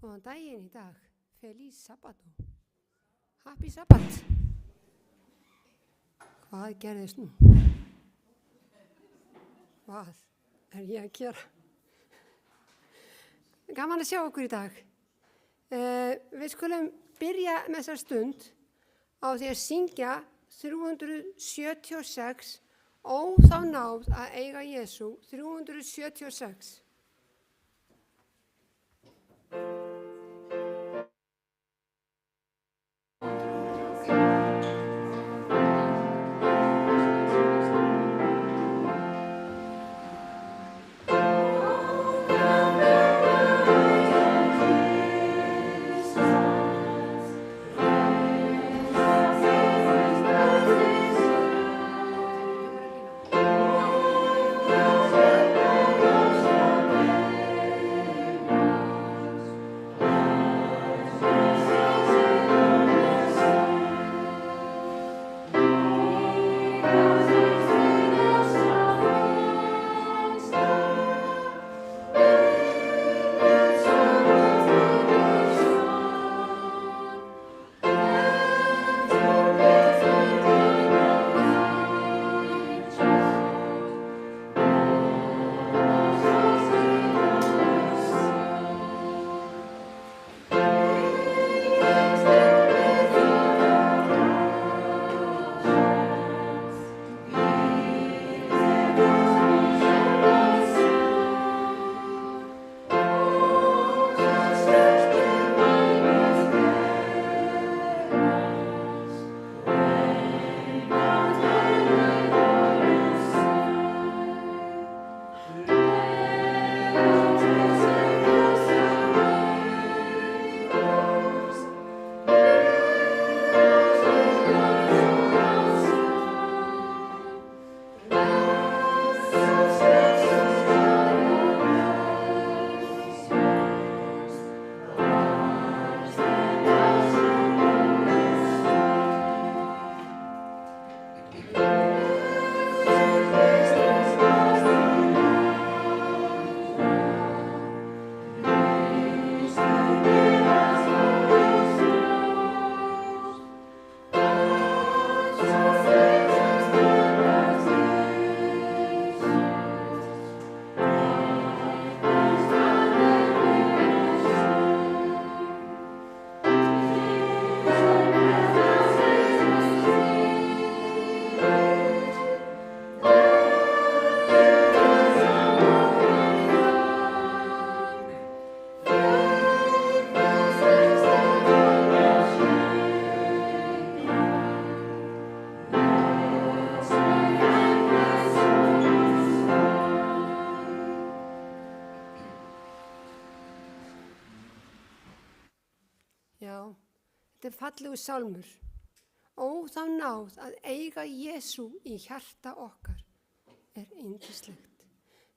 Góðan daginn í dag. Feliz Sabbato. Happy Sabbath. Hvað gerðist nú? Hvað er ég að gera? Gaman að sjá okkur í dag. Við skulum byrja með þessa stund á því að syngja 376 Ó þá náð að eiga Jesú, 376. Þetta fallegu sálmur. Ó þá náð að eiga Jesú í hjarta okkar er yndislegt.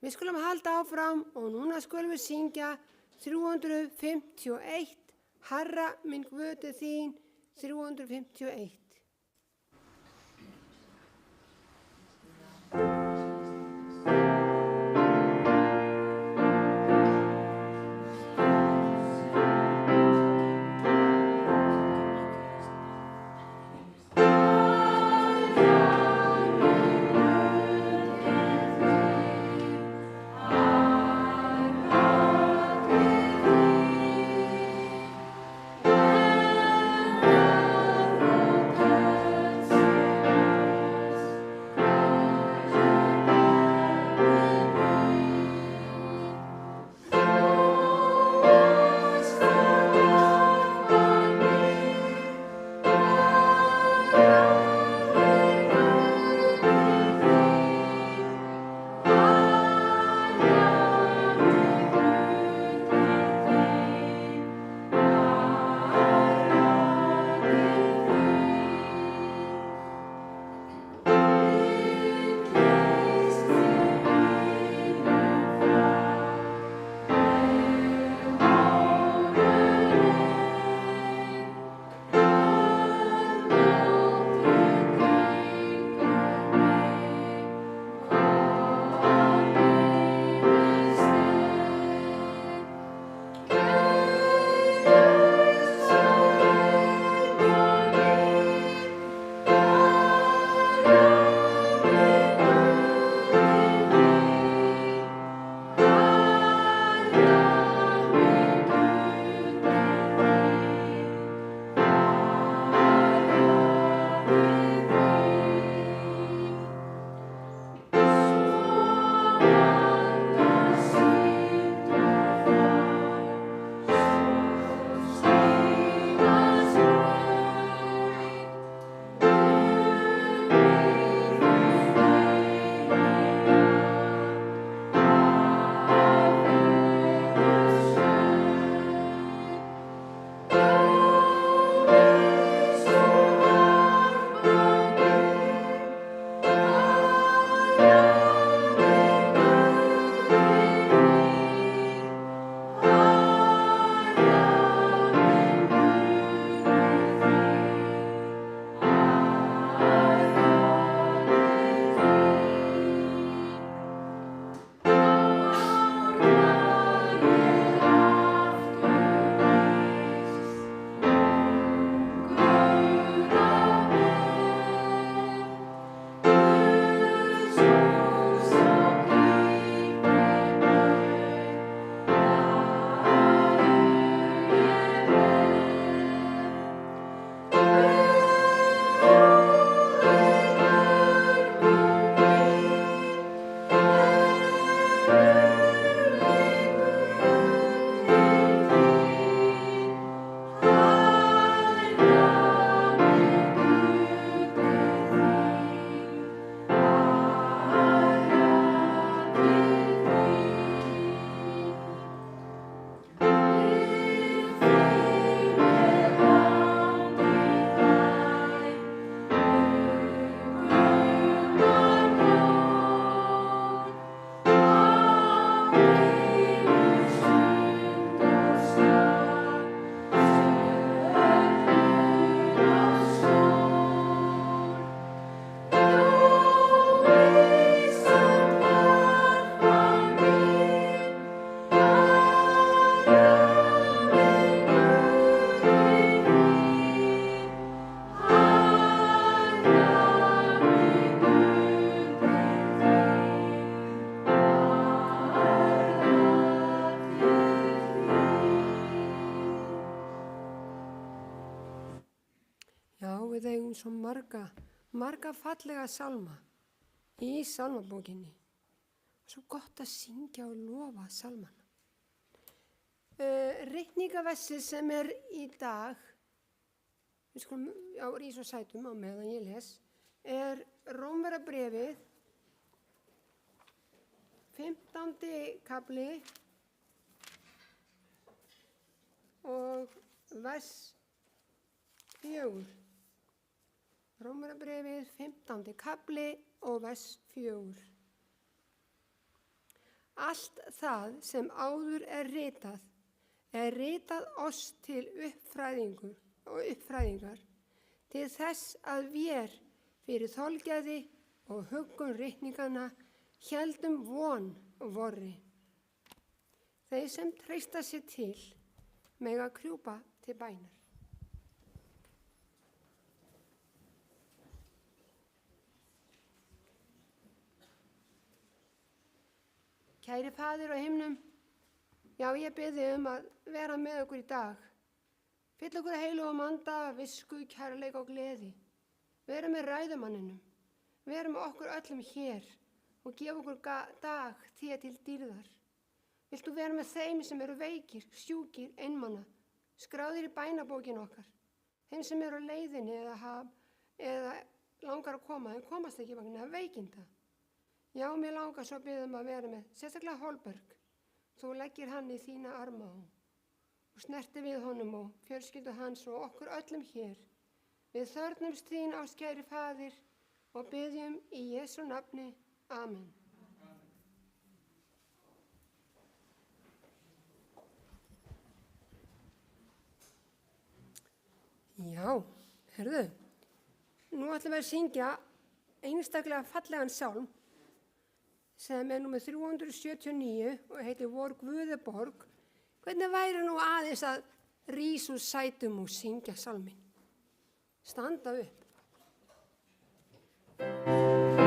Við skulum halda áfram og núna skulum við syngja 351, Herra minn Guð er þín, 351. Herra við eigum svo marga fallega sálma í sálmabókinni. Svo gott að syngja og lofa sálmana. Ritningaversi sem í dag, við skulum í svo sætum á meðan ég les, Rómverjabréfið, 15. kafli og vers 4. Rómverjabréfið, 15. kafli og vers 4. Allt það sem áður ritað oss til uppfræðingar, til þess að vér fyrir þolgæði og huggun ritninganna héldum von vorri. Þeir sem treysta sér til mega krjúpa til bænar. Kæri Faðir á himnum, já, ég bið þig að vera með okkur í dag. Fyll okkur heilugum anda, visku, kærleika og gleði. Vera með ræðumanninum. Vera með okkur öllum hér og gefa okkur dag þér til dýrðar. Viltu vera með þeim sem eru veikir, sjúkir, einmana, skráðir í bænabókin okkar. Þeim sem eru á leiðinni eða langar að koma en komast ekki vegna veikinda. Já, mér langar svo að biðja að vera með sérstaklega Holberg. Þú leggir hann í þína arma og snerti við honum og fjölskyldu hans og okkur öllum hér. Við þörfnumst þín, ástkæri Faðir, og biðjum í Jesú nafni. Amen. Já, herðu, nú ætlum við að syngja einstaklega fallegan sálm sem númer 379 og heitir Vor Guði borg. Hvernig væri nú aðeins að rísa úr sætum og syngja sálminn? Standa upp. Stars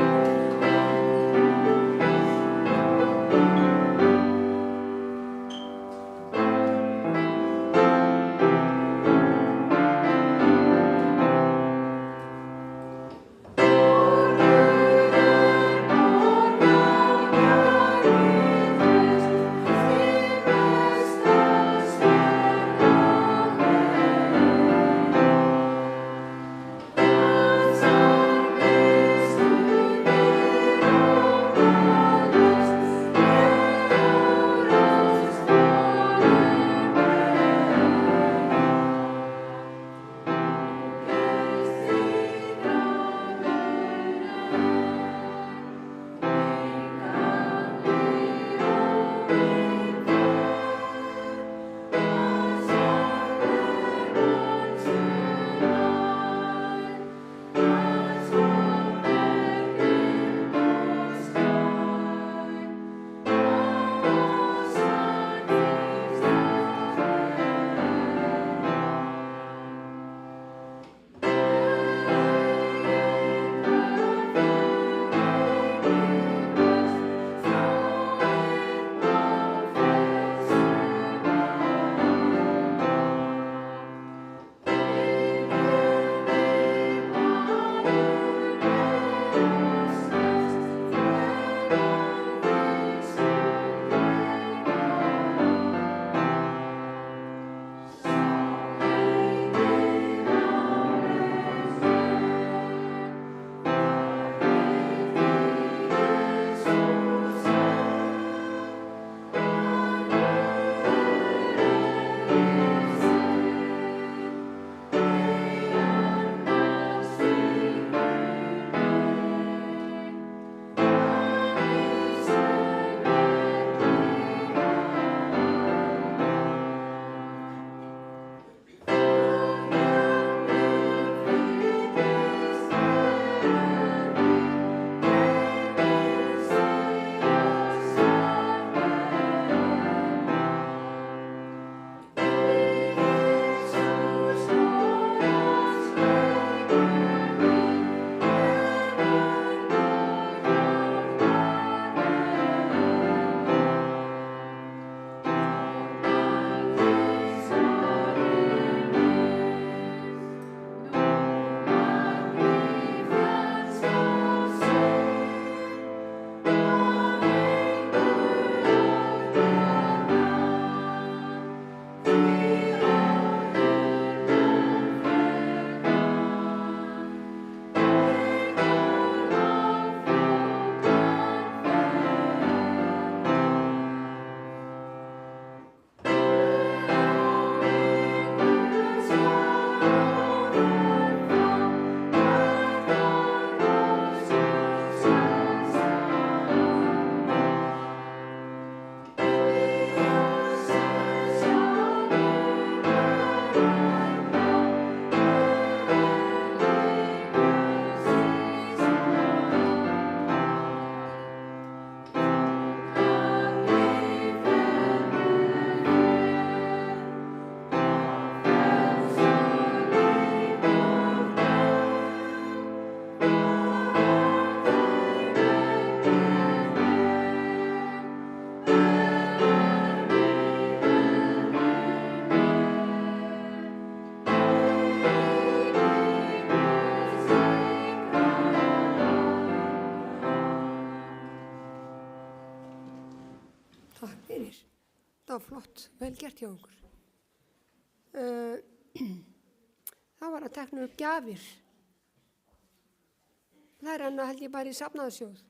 var flott, vel gert hjá okkur. Það var að tekna upp gjafir. Það er enn að held ég bara í safnaðarsjóð.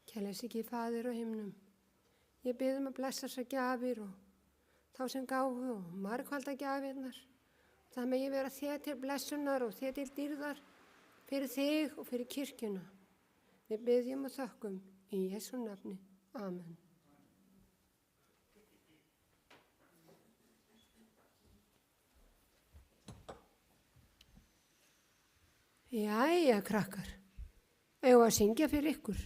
Kærleysiki Faðir á himnum, ég bið að blessa þessar gjafir og þá sem gáfu og margfalda gjafirnar. Það megi vera þér til blessunar og þér til dýrðar fyrir þig og fyrir kirkjuna. Við biðjum og þökkum í Jesú nafni. Amen. Jæja, krakkar, eigum við að syngja fyrir ykkur.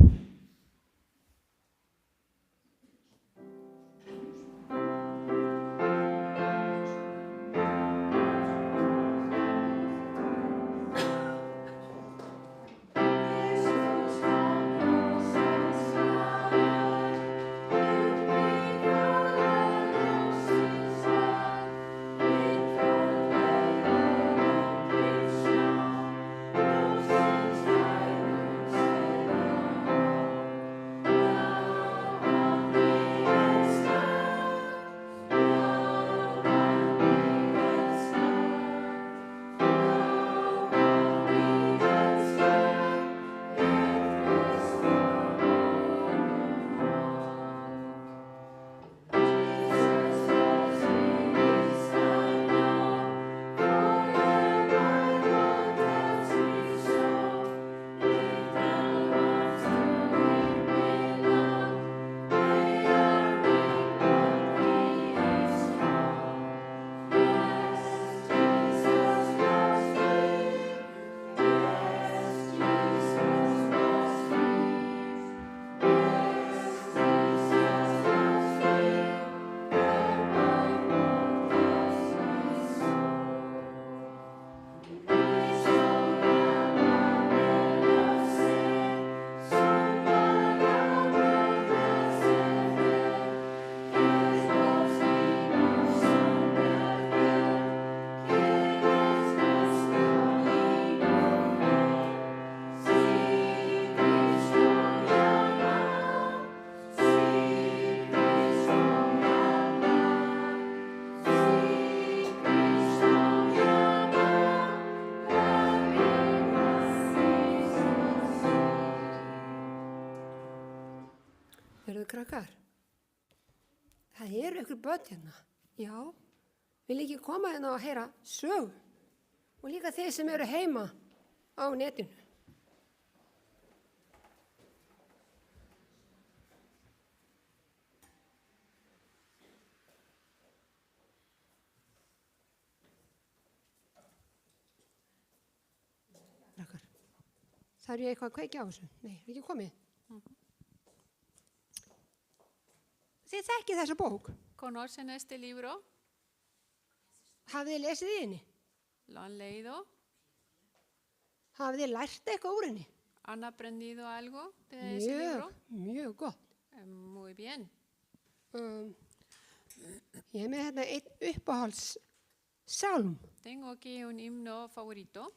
Krakkar, það eru ykkur börn hérna, já, vil ekki koma hérna og heyra sögu og líka þeir sem eru heima á netinu. Krakkar, þarf ég eitthvað að kveikja á þessu? Nei, er ekki komið? Þið þekkið þessa bók? ¿Conocen este libro? Hafið þið lesið í henni? ¿Lo han leído? Hafið þið lært eitthvað úr henni? ¿Han aprendido algo de ese libro? Mjög gott. Muy bien. Ég er með hérna einn uppáhaldssálm. Tengo aquí un himno favorito.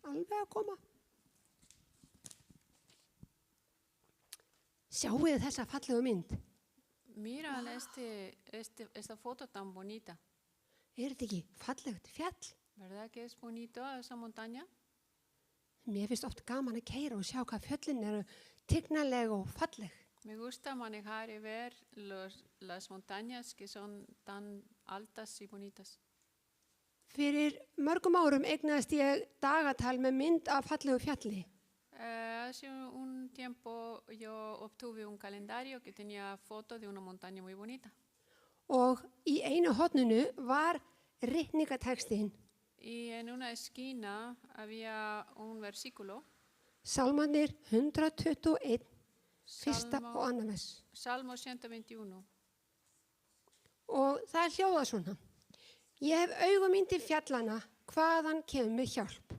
Alveg að koma. Sjáu þið þessa fallegu mynd? Miran esta foto tan bonita. Er þetta ekki fallegt fjall? ¿Verdad que es bonito esa montaña? Mér finnst oft gaman að keyra og sjá hvað fjöllin eru tignaleg og falleg. Me gusta manejar y ver las montañas que son tan altas y bonitas. Fyrir mörgum árum eignaðist ég dagatal með mynd af fallegu fjalli. Hace un tiempo yo obtuve un calendario que tenía fotos de una montaña muy bonita. Og í einu horninu var ritningatextin. Y en una esquina había un versículo, Salmarnir 121, fyrsta og annar vers. Salmo 121. Og það hljóða svona. Ég hef augum mín til fjallana, hvaðan kemur hjálp.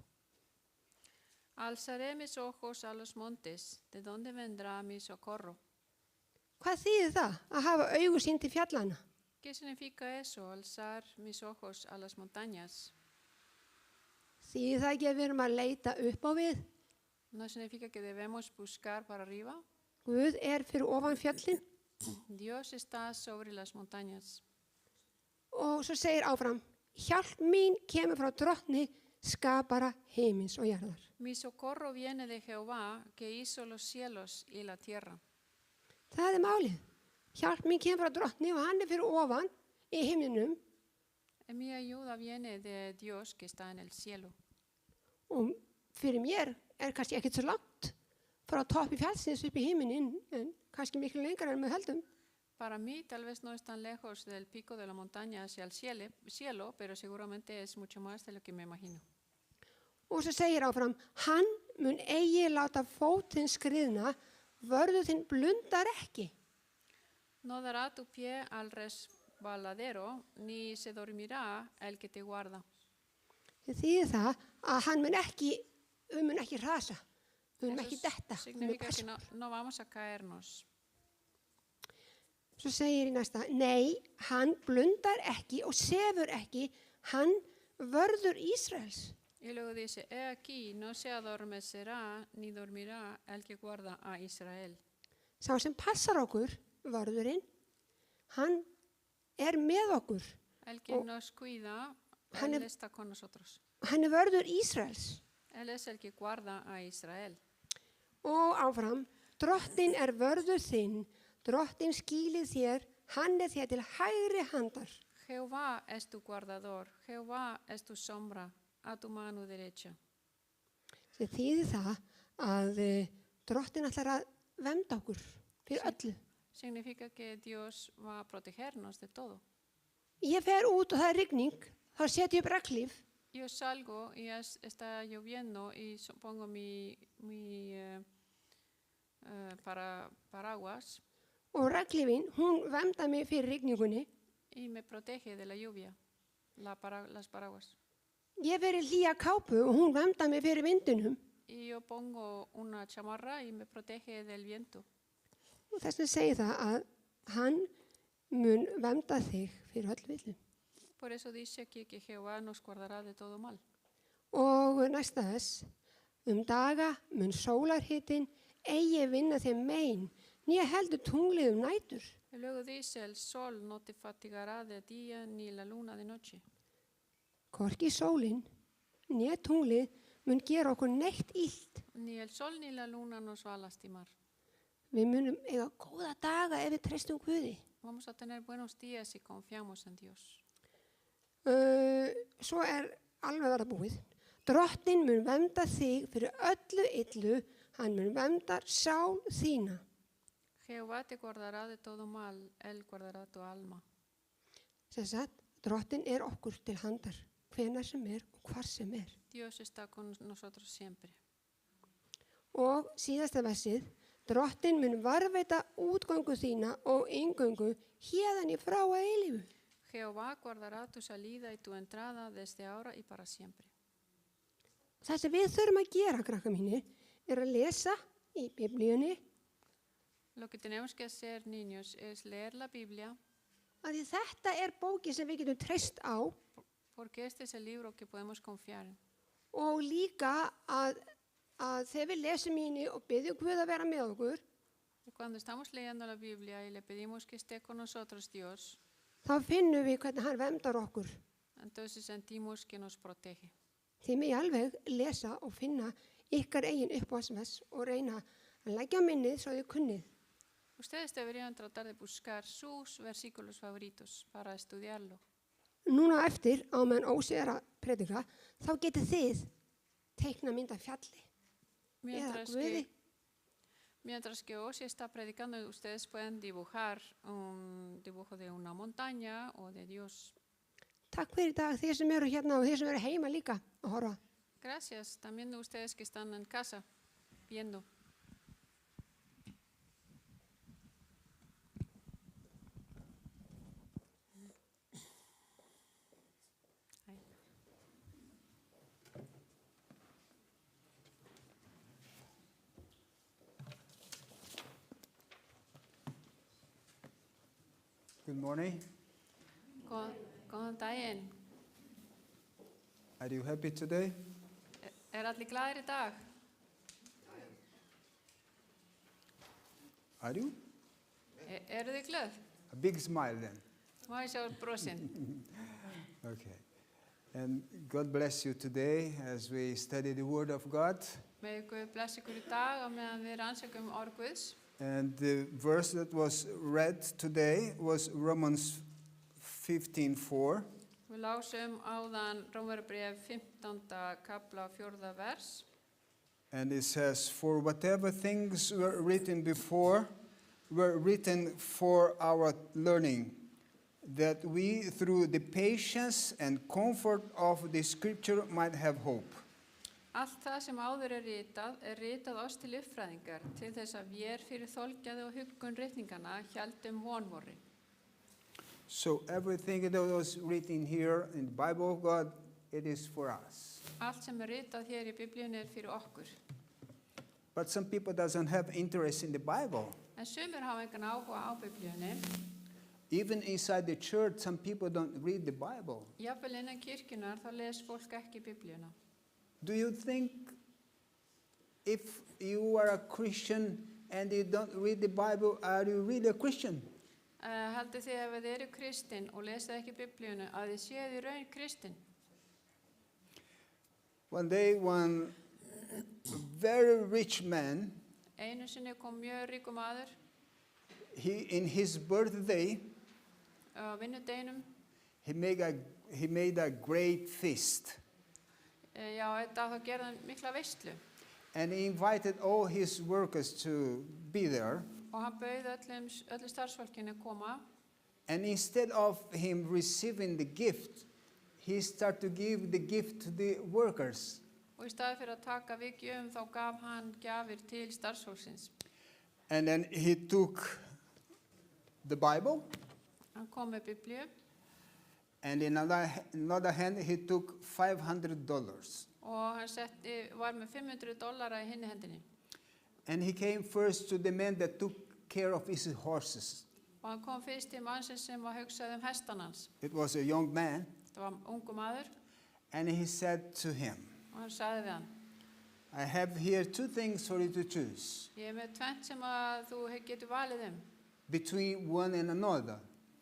Alzaré mis ojos a los montes, ¿de dónde vendrá mi socorro? Hvað þýðir það að hafa augu sín til fjallana? ¿Qué significa eso, alzar mis ojos a las montañas? Þýðir það ekki að við erum að leita upp á við? ¿No significa que debemos buscar para arriba? Guð er fyrir ofan fjallin. Dios está sobre las montañas. Og svo segir áfram, hjálp mín kemur frá drottni skapara heimins og jarðar. Mi socorro viene de Jehová, que hizo los cielos y la tierra. Það er málið. Hjálp mín kemur frá drottni og hann er fyrir ofan í himninum. Mi ayuda viene de Dios que está en el cielo. Og fyrir mér er kannski ekkert svo langt frá toppi fjallsins upp í himinin, en kannski miklu lengra en við höldum. Para mí tal vez no es tan lejos del pico de la montaña hacia el cielo, pero seguramente es mucho más de lo que me imagino. Og svo segir áfram, hann mun eigi láta fótinn skriðna, vörður þinn blundar ekki. No dará tu pie al resbaladero, ni se dormirá el que te guarda. Það þýðir það að hann mun ekki rasa, við mun ekki detta. Significa que no vamos a caernos. Svo segir í næsta, nei, hann blundar ekki og sefur ekki, hann vörður Ísraels. Y luego dice, he aquí, no se adormecerá ni dormirá el que guarda a Israel. Sá sem passar okkur, vörðurinn, hann er með okkur. El que nos cuida, él está con nosotros. Hann er vörður Ísraels. Él es el que guarda a Israel. Og áfram, drottin er vörður þinn, drottin skýlið þér, hann er þér til hægri handar. Jehová es tu guardador, Jehová es tu sombra a tu mano derecha. Það þýðir það að drottin ætlar að vernda okkur fyrir öllu. Significa que Dios va a protegernos de todo. Ég fer út og það er rigning, þá set ég upp regnhlíf. Yo salgo y está lloviendo y pongo mi paraguas. Og regnhlífin, hún verndar mig fyrir rigningunni. Y me protege de la lluvia, las paraguas. Ég fer í hlýja kápu og hún verndar mig fyrir vindunum. Y yo pongo una chamarra y me protege del viento. Og þess vegna segir það að hann mun vernda þig fyrir öll villu. Por eso dice aquí que Jehová nos guardará de todo mal. Og næsta þess, daga mun sólarhitin eigi vinna þeim mein, nýja heldur tunglið nætur. Y luego dice, el sol no te fatigará de día ni la luna de noche. Hvorki sólin, nýja tunglið mun gera okkur neitt illt. Ni el sol ni la luna nos va a lastimar. Við munum eiga góða daga ef við treystum Guði. Vamos a tener buenos días si confiamos en Dios. Svo alveg verða búið. Drottinn mun vernda þig fyrir öllu illu, hann mun vernda sál þína. Jehová te guardará de todo mal, él guardará tu alma. Þess að drottinn er okkur til handar, hvenær sem og hvar sem Dios está con nosotros siempre. Og síðasta versið, drottinn mun varðveita útgöngu þína og inngöngu héðan í frá að eilífu. Jehová guardará tu salida y tu entrada desde ahora y para siempre. Það sem við þurfum að gera, krakka mínir, að lesa í Biblíunni. Lo que tenemos que hacer, niños, es leer la Biblia. Að þetta bókin sem við getum treyst á. Porque este es el libro que podemos confiar en. Og líka að þegar við lesum í henni og byggjum Guð að vera með okkur. Y cuando estamos leyendo la Biblia y le pedimos que esté con nosotros Dios, þá finnum við hvernig hann verndar okkur. entonces sentimos que nos protege. Þið megi alveg lesa og finna ykkar eigin uppáhaldsvers og reyna að leggja á minnið svo þið kunnið. Ustedes deberían tratar de buscar sus versículos favoritos para estudiarlo. Núna á eftir, á meðan Ósi er að predika, þá getið þið teikna mynd af fjalli. Eða Mientras Guði. Mientras que Osi está predicando, ustedes pueden dibujar un dibujo de una montaña o de Dios. Takk fyrir í dag þið sem eru hérna og þið sem eru heima líka að horfa. Gracias. También de ustedes que están en casa viendo. Ahí. Good morning. Góðan daginn. Are you happy today? Allir glaðir í dag? Are you? Eru þið glöð? A big smile then. Má ég sjá brosin? Okay. And God bless you today as we study the Word of God. Með Guð bless ykkur í dag og meðan við rannsökum orð Guðs. And the verse that was read today was Romans 15:4. Við lásum áðan Rómverjabréf 15. kapla 4. vers. And it says, "For whatever things were written before were written for our learning, that we through the patience and comfort of the Scripture might have hope." Allt það sem áður er ritað oss til uppfræðingar til þess að vér fyrir þolgjaði og huggun ritningana hjaldum vonvorri. So everything that was written here in the Bible of God, it is for us. Allt sem er ritað hér í Biblíunni er fyrir okkur. But some people doesn't have interest in the Bible. En sumir hafa engan áhuga á Biblíunni. Even inside the church, some people don't read the Bible. Jafnvel innan kirkjunar þá les fólk ekki Biblíuna. Do you think if you are a Christian and you don't read the Bible, are you really a Christian? Haldið þið ef þið eru kristinn og lesið ekki Biblíunu að þið séð í raun kristinn? One day, one very rich man, Einu sinni kom mjög ríkur maður in his birthday, á vinnudeginum. he made a great feast. Já, þetta þá gerði hann mikla veislu And he invited all his workers to be there. og hann bauð öllu starfsfólkinu að koma. And instead of him receiving the gift, he started to give the gift to the workers. Og í staði fyrir að taka við gjöfum þá gaf hann gjafir til starfsfólksins. And then he took the Bible, Hann kom með Biblíu and in another hand, he took $500. og hann var með $500 í hinni hendinni. And he came first to the man that took care of his horses. Og hann kom fyrst til mannsins sem var hugsað hestan hans. It was a young man, Þetta var ungu maður and he said to him, og hann sagði við hann: "I have here two things for you to choose, Ég með tvennt sem að þú getur valið between one and another,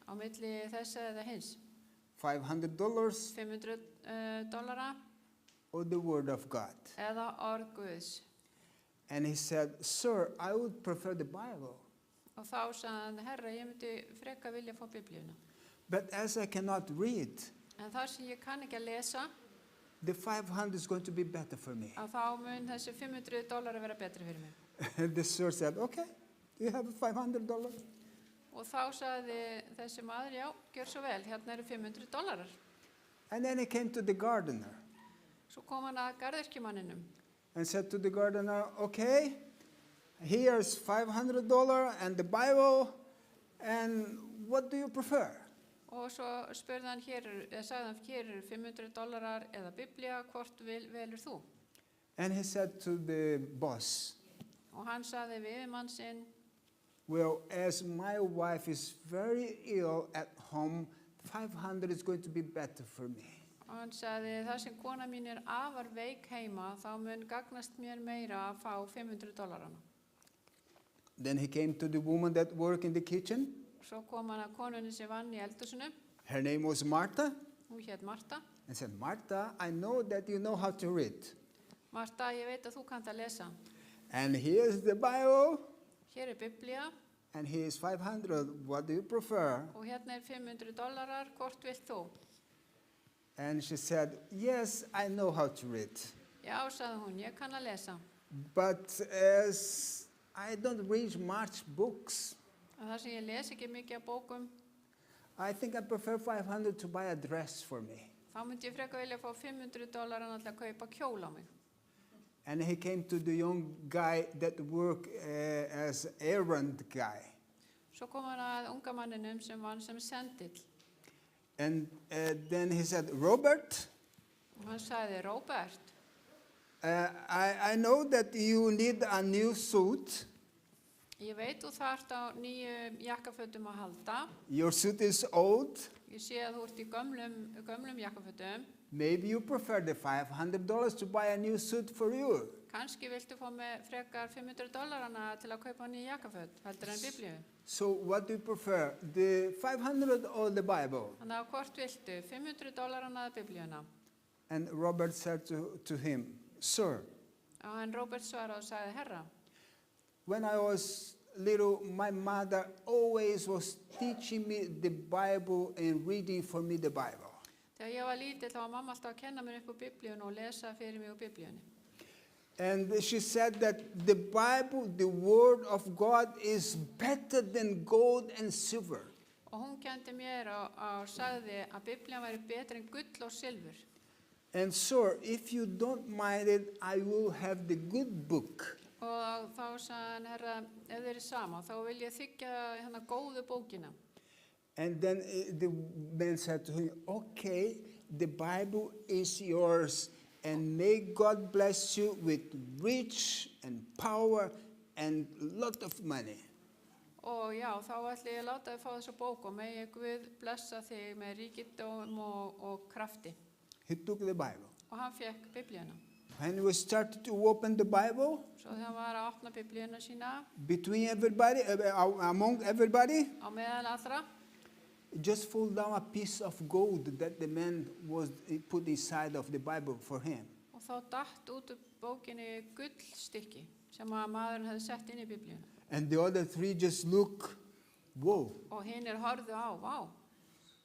á milli þessa eða hins. $500 $500 or the Word of God." eða orð Guðs. And he said, "Sir, I would prefer the Bible. Og þá sagði hann: Herra, ég myndi freka vilja fá Biblíuna. But as I cannot read, En þar sem ég kann ekki að lesa, the 500 is going to be better for me." að þá mun þessi $500 vera betri fyrir mig. And the sir said, "Okay, you have $500. Og þá sagði þessi maður: Já, gjör svo vel, hérna eru $500. And then he came to the gardener Svo kom hann að garðyrkjumanninum and said to the gardener, "Okay, here's $500 and the Bible, and what do you prefer?" og svo spurði hann sagði hann: Hér eru $500 eða Biblía, hvort velur þú? And he said to the boss, Og hann sagði við yfirmann sinn: "Well, as my wife is very ill at home, 500 is going to be better for me." Og hann sagði: Það sem kona mín er afar veik heima, þá mun gagnast mér meira að fá $500. Then he came to the woman that worked in the kitchen. Svo kom hann að konunni sem vann í eldhúsinu. Her name was Martha. Hún hét Marta. And said, Martha, I know that you know how to read. Marta, ég veit að þú kannt að lesa. And here's the Bible. Hér er Biblía And here's 500. What do you prefer? og hérna er $500. Hvort vilt þú? And she said, yes, I know how to read. Já, sagði hún, ég kann að lesa. But as I don't read much books, En þar sem ég les ekki mikið af bókum, I think I prefer 500 to buy a dress for me. þá myndi ég frekar vilja fá $500 en alltaf kaupa kjól á mig. And he came to the young guy that worked as errand guy. Svo kom hann að unga manninum sem vann sem sendill. And then he said, Robert, Og hann sagði, Róbert, I know that you need a new suit. ég veit þú þarft á nýju jakkafötum að halda. Your suit is old. Ég sé að þú ert í gömlum jakkafötum. Maybe you prefer the $500 to buy a new suit for you. Kannski viltu fá með frekar $500 til að kaupa nýju jakkaföt, heldur en Biblíu. So what do you prefer, the 500 or the Bible? Þannig að hvort viltu, $500 eða Biblíuna? And Robert said to him, Sir, Og hann Róbert svaraði og sagði, Herra, when I was little, my mother always was teaching me the Bible and reading for me the Bible. þegar ég var lítill þá var mamma alltaf að kenna mér upp úr Biblíun og lesa fyrir mig úr Biblíunni. And she said that the Bible, the Word of God, is better than gold and silver. Og hún kendi mér og sagði að Biblían væri betri en gull og silfur. And sir, if you don't mind it, I will have the good book. Og þá sagði hann, Herra, ef þeir eru sama, þá vil ég þykja hérna góðu bókina. And then the man said to him, okay, the Bible is yours, and may God bless you with rich and power and lot of money. Og já, þá ætli ég að láta þið fá þessa bók og megi Guð blessa þig með ríkidóm og krafti. He took the Bible. Og hann fekk Biblíuna. And we started to open the Bible Svo þegar hann var að opna Biblíuna sína between everybody, among everybody. á meðal allra, It just fall down a piece of gold that the man was put inside of the Bible for him. og þá datt út úr bókinni gullstykki sem að maðurinn hefði sett inn í Biblíuna. And the other three just look, whoa. Og hinnir horfðu á, vá.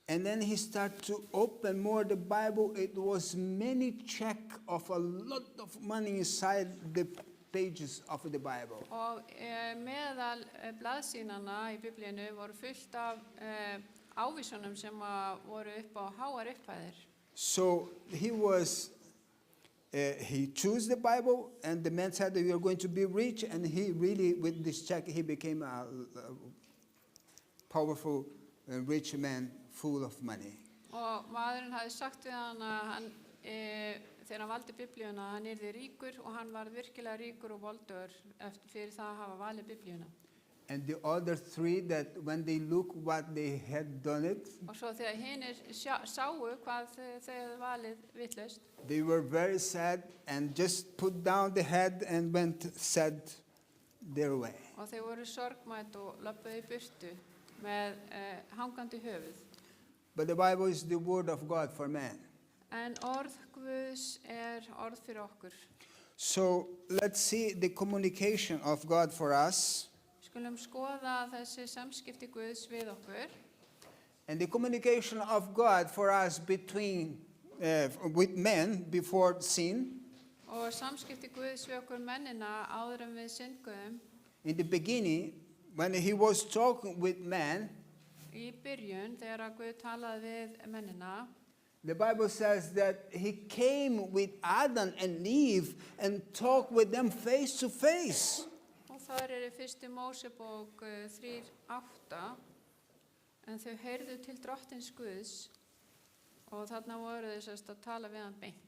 And then he started to open more the Bible. It was many check of a lot of money inside the pages of the Bible. Og meðal blaðsínana í Biblíunu voru fullt af ávísunum sem voru upp á háar upphæðir. So he chose the Bible, and the man said that you are going to be rich, and he really, with this check, he became a powerful and rich man full of money. Og maðurinn hafði sagt við hann að hann, þegar hann valdi Biblíuna, hann yrði ríkur og hann var virkilega ríkur og voldugur fyrir það að hafa valið Biblíuna. And the other three, that when they look what they had done it, Og svo þegar hinnir sáu hvað þau hefðu valið vitlaust, they were very sad and just put down the head and went sad their way. og þau voru sorgmætt og löbbuðu í burtu með hangandi höfuð. But the Bible is the word of God for man. En orð Guðs orð fyrir okkur. So let's see the communication of God for us. Skulum skoða þessi samskipti Guðs við okkur. And the communication of God for us with men before sin. Og samskipti Guðs við okkur mennina áður en við syndguðum. In the beginning, when he was talking with man, Í byrjun, þegar að Guð talaði við mennina, the Bible says that he came with Adam and Eve and talked with them face to face. og þar í fyrstu Mósebók 3:8, en þau heyrðu til drottins Guðs og þarna voru þau sérst að tala við hann beint.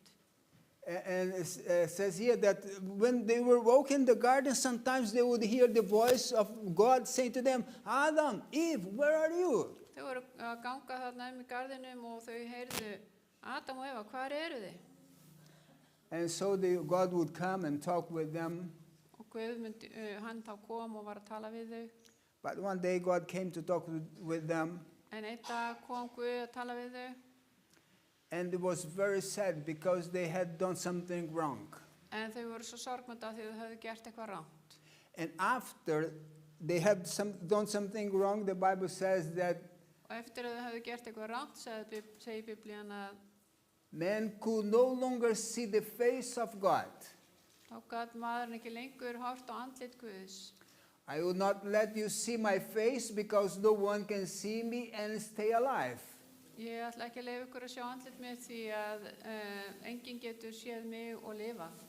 And it says here that when they were walking in the garden, sometimes they would hear the voice of God saying to them, Adam, Eve, where are you? Þau voru að ganga þarna í garðinum og þau heyrðu, Adam og Eva, hvar eru þið? And so God would come and talk with them. Og Guðmund, hann þá kom og var að tala við þau. But one day God came to talk with them, En einn dag kom Guð að tala við þau. and it was very sad because they had done something wrong. En þau voru svo sorgmætt af því þau höfðu gert eitthvað rangt. And after they had done something wrong, the Bible says that Og eftir að þau höfðu gert eitthvað rangt, segir Biblían að man could no longer see the face of God. þá gat maðurinn ekki lengur horft á andlit Guðs. I will not let you see my face because no one can see me and stay alive. Ég ætla ekki að leyfa ykkur að sjá andlit mitt því að enginn getur séð mig og lifað.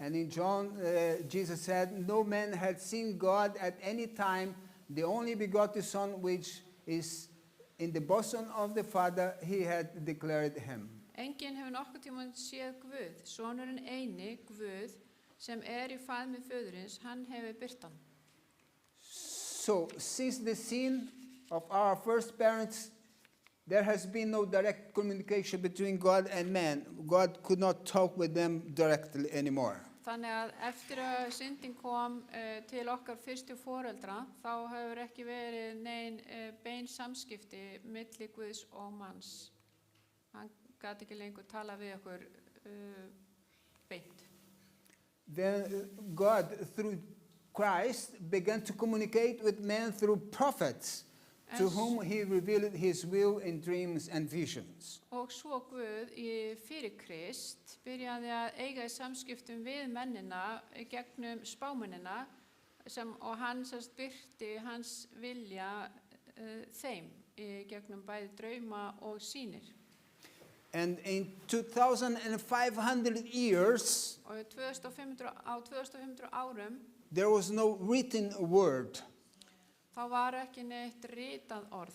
And in John, Jesus said, no man had seen God at any time. The only begotten Son, which is in the bosom of the Father, he had declared him. Enginn hefur nokkuð tímann séð Guð, sonurinn eini, Guð, sem í faðmi föðurins, hann hefur birt hann. So, since the sin of our first parents, there has been no direct communication between God and man. God could not talk with them directly anymore. Þannig að eftir að syndin kom til okkar fyrstu foreldra, þá hefur ekki verið nein bein samskipti milli Guðs og manns. Hann gat ekki lengur tala við okkur beint. Then God, through Christ, began to communicate with man through prophets, to whom he revealed his will in dreams and visions. Og svo Guð fyrir Krist byrjaði að eiga í samskiptum við mennina gegnum spámennina og hann birti hans vilja þeim gegnum bæði drauma og sýnir. And in 2,500 years, Og á 2500 árum there was no written word. þá var ekki neitt ritað orð.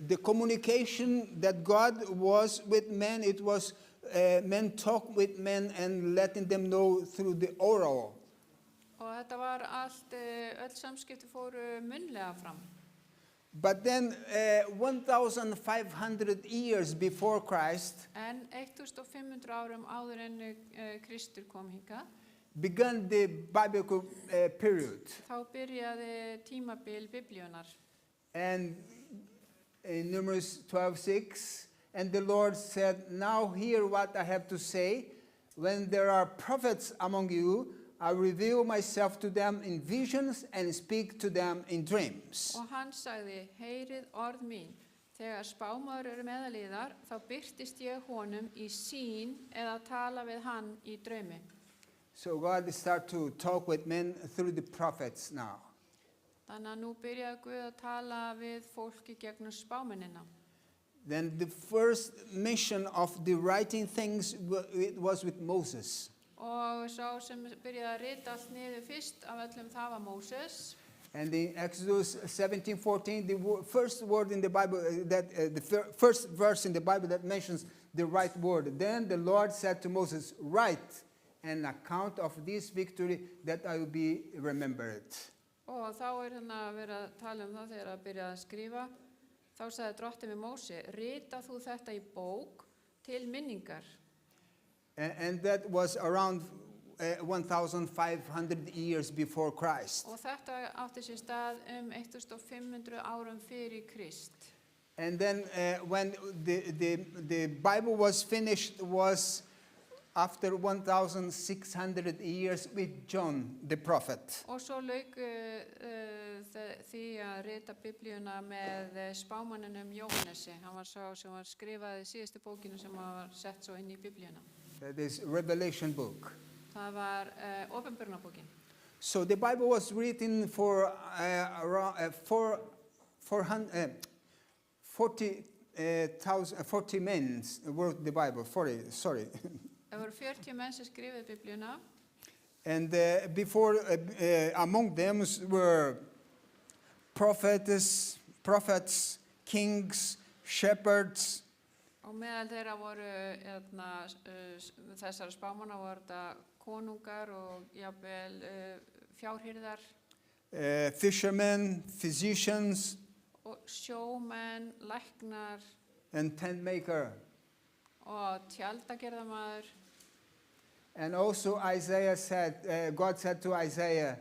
The communication that God was with men, it was men talk with men and letting them know through the oral. Og þetta var allt, öll samskipti fóru munnlega fram. But then 1,500 years before Christ En 1500 árum áður en Kristur kom hingað, began the biblical period. þá byrjaði tímabil Biblíunar. And in Numbers 12:6, and the Lord said, now hear what I have to say. When there are prophets among you, I reveal myself to them in visions and speak to them in dreams. Og hann sagði, heyrið orð mín, þegar spámaður meðal yðar, þá birtist ég honum í sýn eða tala við hann í draumi. So God started to talk with men through the prophets now. Þannig að nú byrjaði Guð að tala við fólki gegnum spámennina. Then the first mention of the writing things it was with Moses. Og sá sem byrjaði að rita allt niður fyrst af öllum það var Móses. And in Exodus 17:14, the first word in the Bible, the first verse in the Bible that mentions the right word. Then the Lord said to Moses, write an account of this victory that I will be remembered. Og þá hérna að vera að tala það þegar að byrja að skrifa. Þá sagði drottinn við Móse, rita þú þetta í bók til minningar. And that was around 1,500 years before Christ. Og þetta átti sér stað 1500 árum fyrir Krist. And then when the Bible was finished was after 1,600 years with John the prophet. Og svo lauk því að rita Biblíuna með spámanninum Jóhannesi. Hann var sá sem var skrifaði síðustu bókinu sem var sett svo inn í Biblíuna. That is Revelation book. Það var Åpenbarunarbókin. So the Bible was written for around 40 men wrote the Bible. 40, sorry. Það voru 40 menn sem skrifaði Biblíuna. And before, among them were prophets, kings, shepherds. Og meðal þeirra voru þessara spámanna voru þetta konungar og jafnvel fjárhirðar. Fishermen, physicians, Og sjómenn, læknar and tent maker. og tjaldagerðamaður. And also Isaiah said, God said to Isaiah,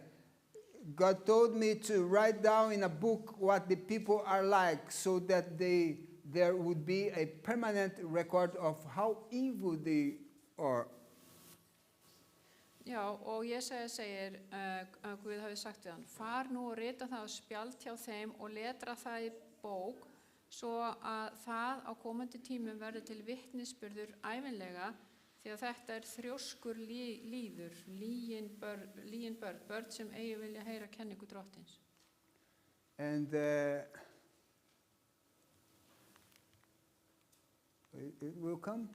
God told me to write down in a book what the people are like so that there would be a permanent record of how evil they are. Já, og Jesaja segir að Guð hafi sagt við hann, far nú og rita það á spjald hjá þeim og letra það í bók, svo að það á komandi tímum verður til vitnisburður ævinlega, því að þetta er þrjóskur líður, lygin börn sem eigi vilja heyra kenningu drottins. And it will come.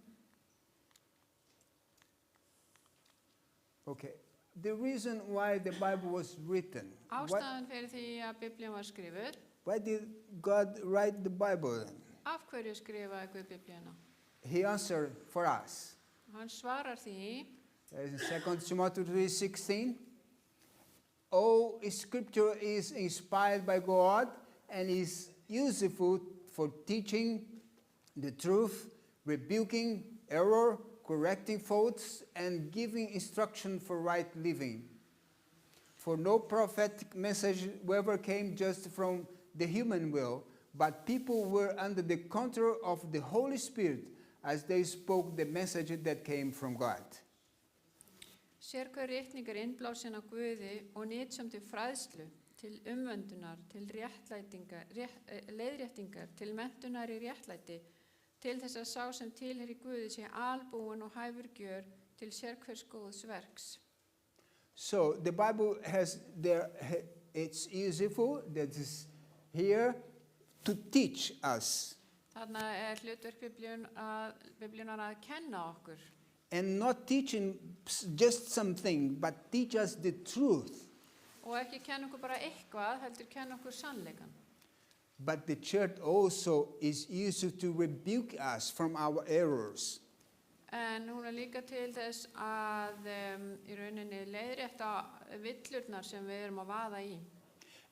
Okay. The reason why the Bible was written. Ástæðan fyrir því að Biblían var skrifuð, Why did God write the Bible then? af hverju skrifaði Guð Biblíuna? He answered for us. Hann svarar því, In 2 Timothy 3:16, all scripture is inspired by God and is useful for teaching the truth, rebuking error, correcting faults, and giving instruction for right living. For no prophetic message ever came just from the human will, but people were under the control of the Holy Spirit as they spoke the message that came from God. sér hver ritning er innblásin af Guði og nytjum til fræðslu, til umvöndunar, til leiðréttingar, til menntunar í réttlæti, til þess að sá sem tilheyri Guði sé albúin og hæfur gjör til sérhvers góðs verks. So the Bible has there, it's useful, that is here to teach us. Þarna er hlutverk Biblíunar að kenna okkur. And not teaching just something, but teach us the truth. Og ekki kenna okkur bara eitthvað, heldur kenna okkur sannleikan. But the church also is used to rebuke us from our errors. En hún er líka til þess að í rauninni leiðrétta villurnar sem við erum að vaða í.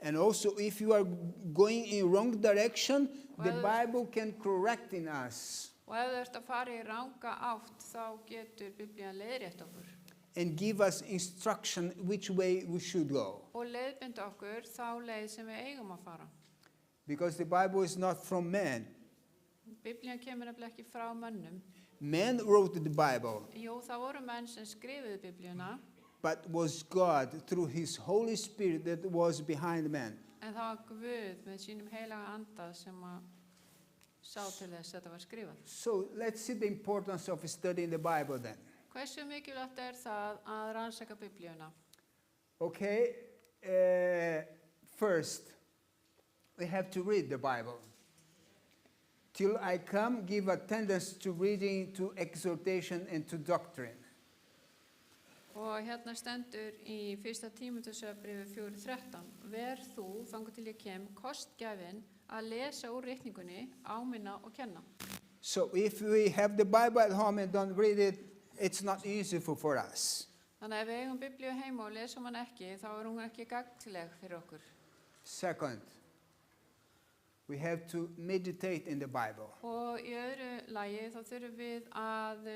And also if you are going in wrong direction, the Bible can correct in us Og ef þú ert að fara í ranga átt, þá getur Biblían leiðrétt okkur. and give us instruction which way we should go. Og leiðbinda okkur þá leið sem við eigum að fara. Because the Bible is not from man. Biblían kemur nefnilega ekki frá mönnum. Man wrote the Bible, Jú, það voru menn sem skrifuðu Biblíuna, but was God through his Holy Spirit that was behind man. en það var Guð með sínum heilaga anda sem að sá til þess að þetta var skrifað. So let's see the importance of studying the Bible then. Hversu mikilvægt er það að rannsaka Biblíuna? Okay, first, we have to read the Bible. Till I come, give attendance to reading, to exhortation, and to doctrine. Og hérna stendur í 1. Tímóteusbréfi 4:13, ver þú þangað til ég kem kostgjafinn að lesa úr ritningunni, áminna og kenna. So if we have the Bible at home and don't read it, it's not useful for us. Þannig að ef við eigum Biblíu heima og lesum hann ekki, þá er hún ekki gagnleg fyrir okkur. Second, we have to meditate in the Bible. Og í öðru lagi þá þurfum við að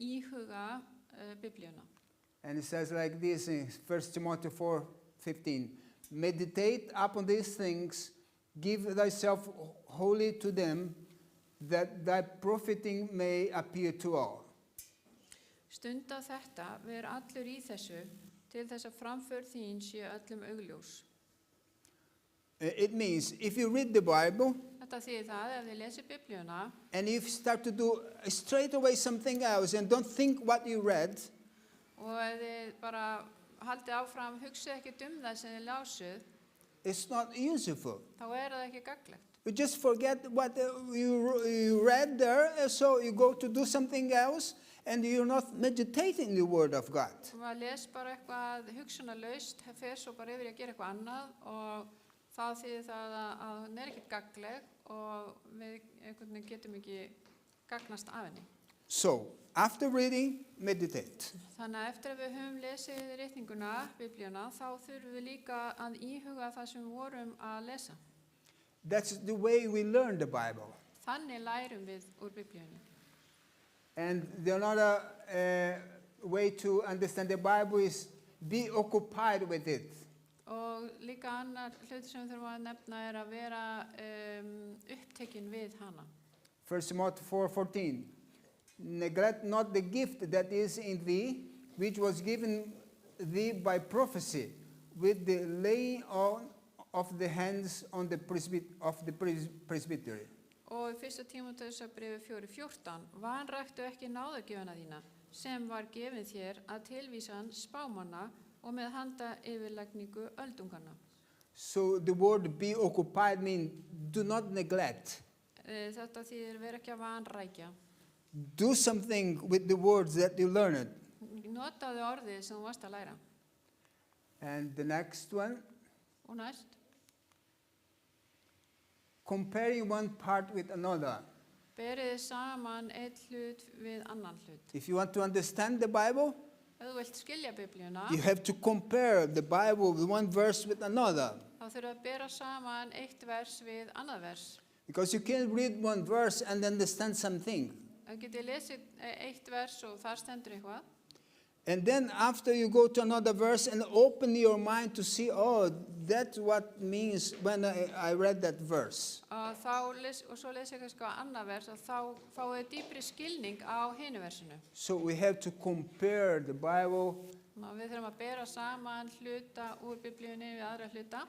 íhuga Biblíuna. And it says like this in 1 Timothy 4:15, meditate upon these things, give thyself wholly to them, that thy profiting may appear to all. Stunda þetta, ver allur í þessu, til þess að framför þín sé öllum augljós. It means if you read the Bible Þetta þýðir það, ef þið lesið Biblíuna and if you start to do straight away something else and don't think what you read, og ef þið bara haldið áfram, hugsið ekkert það sem þið lásuð, it's not useful. þá er það ekki gagnlegt. You just forget what you read there, so you go to do something else, and you're not meditating the Word of God. Og maður les bara eitthvað hugsunarlaust, fer svo bara yfir í að gera eitthvað annað og það þýðir það að hún er ekki gagnleg og við einhvern veginn getum ekki gagnast af henni. So, after reading, meditate. Þannig að eftir að við höfum lesið ritninguna, Biblíuna, þá þurfum við líka að íhuga það sem við vorum að lesa. That's the way we learn the Bible. Þannig lærum við úr Biblíunni. And the another way to understand the Bible is be occupied with it. Og líka annar hluti sem við þurfum að nefna er að vera upptekin við hana. 1 Timothy 4:14. Neglect not the gift that is in thee, which was given thee by prophecy, with the laying on of the hands on the presbytery. Og í 1. Tímóteusarbréfi 4:14 vanræktu ekki náðargjöfina þína sem var gefin þér að tilvísan spámanna og með handa yfirlægningu öldunganna. So the word be occupied means do not neglect. Þetta þýðir vera ekki að vanrækja. Do something with the words that you learned. Notaðu orðið sem þú varst að læra. And the next one, Og næst, comparing one part with another. berið saman eitt hlut við annan hlut. If you want to understand the Bible, Ef þú vilt skilja Biblíuna, you have to compare the Bible with one verse with another. þá þurfa að bera saman eitt vers við annað vers. Because you can't read one verse and understand something. Það getið lesið eitt vers og þar stendur eitthvað. And then after you go to another verse and open your mind to see, oh, that's what means when I read that verse. Og svo lesið kannski á annað vers og þá fáið þið dýpri skilning á hinu versinu. So we have to compare the Bible Við þurfum að bera saman hluta úr Biblíunni við aðra hluta.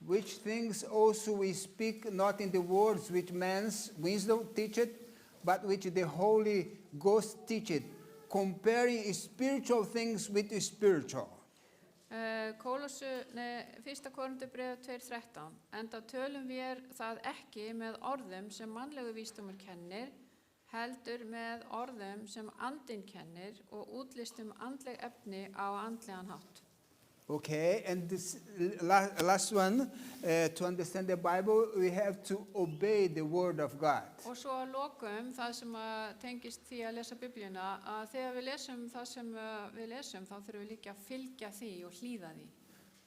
which things also we speak not in the words which man's wisdom teacheth, but which the Holy Ghost teacheth, comparing spiritual things with the spiritual. 1. Korinthubréf 2:13 Enda tölum við það ekki með orðum sem mannlegu vísdómur kennir, heldur með orðum sem andinn kennir og útlistum andleg efni á andlegan hátt. Okay, and this last one, to understand the Bible, we have to obey the Word of God. Og svo að lokum það sem tengist því að lesa Biblíuna, að þegar við lesum það sem við lesum, þá þurfum við líka að fylgja því og hlýða því.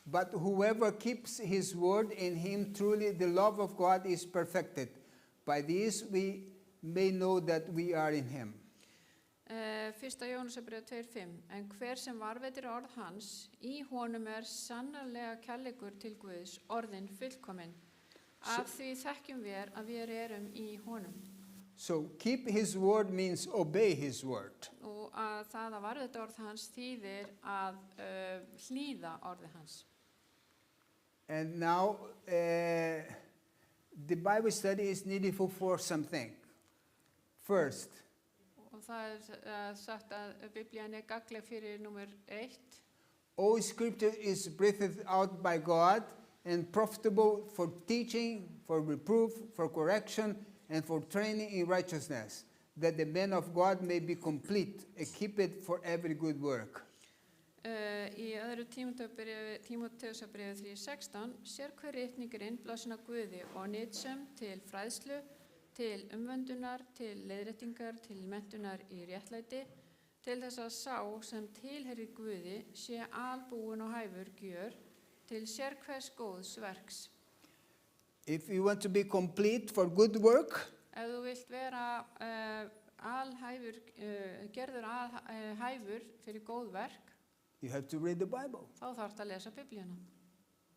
But whoever keeps his word, in him truly the love of God is perfected. By this we may know that we are in him. 1. Jónasarbréf 2:5 En hver sem varveitir orð hans, í honum sannarlega kærleikur til Guðs, orðin fullkomin. Af því þekkjum við að við erum í honum. So keep his word means obey his word. Og að það að varveita orð hans þýðir að hlýða orði hans. And now the Bible study is needful for something. First, Og það sagt að Biblían gagnleg fyrir númer 1. all scripture is breathed out by God and profitable for teaching, for reproof, for correction, and for training in righteousness, that the man of God may be complete, equipped for every good work. Í öðru Tímóteusarbréfi 3:16 sér hver ritningurinn blásinn af Guði og nytsem til fræðslu, til umvöndunar, til leiðréttingar, til menntunar í réttlæti, til þess að sá sem tilheyrir Guði sé albúin og hæfur gjör til sérhvers góðs verks. If you want to be complete for good work, Ef þú vilt vera gerður alhæfur fyrir góð verk, you have to read the Bible. þá þarftu að lesa Biblíuna.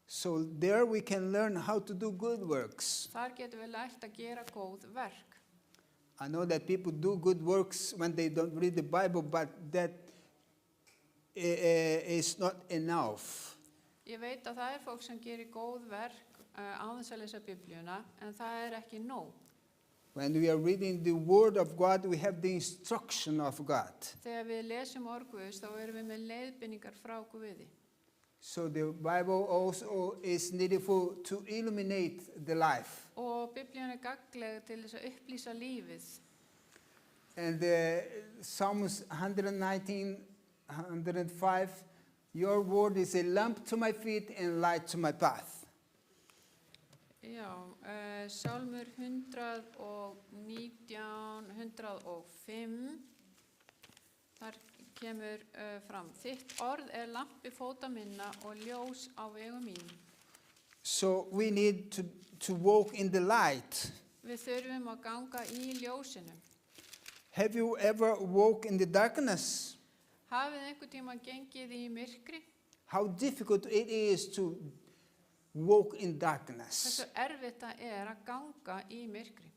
So there we can learn how to do good works. Þar getum við lært að gera góð verk. I know that people do good works when they don't read the Bible, but that is not enough. Ég veit að það fólk sem gerir góð verk án þess að lesa Biblíuna, en það ekki nóg. When we are reading the Word of God, we have the instruction of God. Þegar við lesum orð Guðs, þá erum við með leiðbeiningar frá Guði. So the Bible also is needful to illuminate the life. Og Biblían gagnleg til þess að upplýsa lífið. And Psalms 119, 105, your word is a lamp to my feet and light to my path. Já, Sálmur 119, 105, þar kemur fram. Þitt orð lampi fóta minna og ljós á vegum mínum. So we need to walk in the light. Við þurfum að ganga í ljósinu. Have you ever walked in the darkness? Hafið einhvern tíma gengið í myrkri? how difficult it is to walk in darkness. Hversu erfitt það er að ganga í myrkri.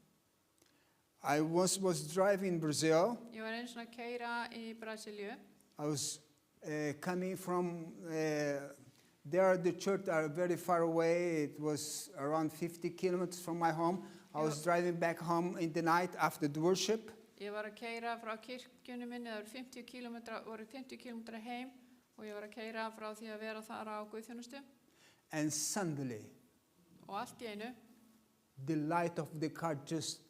I once was driving in Brazil. Ég var einu svona að keyra í Brasilíu. I was coming from there. The church are very far away. It was around 50 kilometers from my home. I was driving back home in the night after the worship. Ég var að keyra frá kirkjunni minni, það voru 50 kilometra heim og ég var að keyra frá því að vera þar á guðþjónustu And suddenly, og allt í einu the light of the car just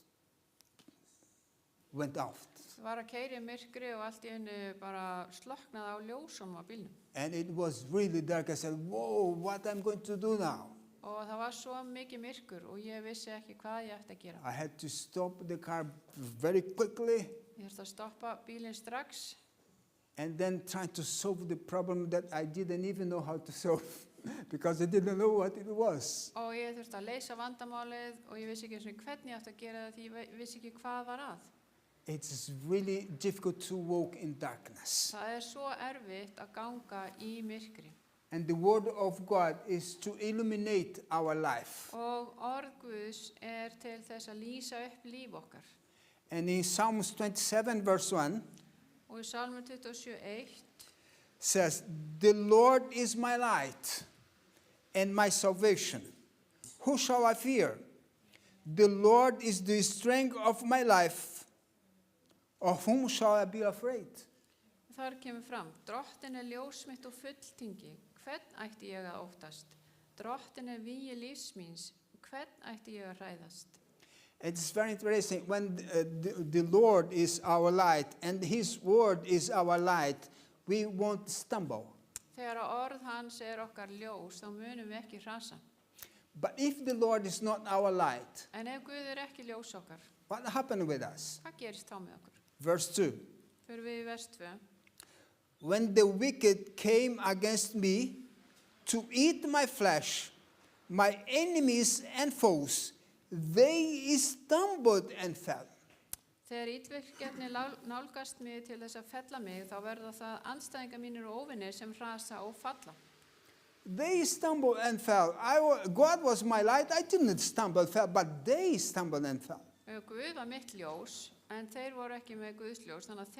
went off. var að keyra í myrkri og allt í einu bara slöknaði á ljósunum á bílnum. And it was really dark. I said, whoa, what I'm going to do now? Og það var svo mikið myrkur og ég vissi ekki hvað ég ætti að gera. I had to stop the car very quickly Ég þurfti að stoppa bílinn strax and then try to solve the problem that I didn't even know how to solve because I didn't know what it was. og ég þurfti að leysa vandamálið og ég vissi ekki einu sinni hvernig ég átti að gera það því ég vissi ekki hvað var að. It's really difficult to walk in darkness. Það er svo erfitt að ganga í myrkri. And the word of God is to illuminate our life. Og orð Guðs er til þess að lýsa upp líf okkar. And in Psalms 27 verse 1 Og í Salmur 27:1 says, the Lord is my light and my salvation. Who shall I fear? The Lord is the strength of my life. Of whom shall I be afraid? Þar kemur fram, drottin er ljós mitt og fulltingi, hvern ætti ég að óttast? Drottin er vígi lífs míns, hvern ætti ég að hræðast? It's very interesting when the Lord is our light and His word is our light, we won't stumble. Þegar að orð hans er okkar ljós, þá munum við ekki hrasa. But if the Lord is not our light, En ef Guð er ekki ljós okkar, what happened with us? hvað gerist þá með okkur? Verse 2. Fyrir við í vers 2. When the wicked came against me to eat my flesh, my enemies and foes, they stumbled and fell. Þegar illvirkjarnir nálgast mig til þess að fella mig, þá verða það andstæðingar mínir og óvinir sem hrasa og falla. They stumbled and fell. God was my light. I didn't stumble and fell, but they stumbled and fell. Guð var mitt ljós, en þeir voru ekki með Guðs ljós, þannig að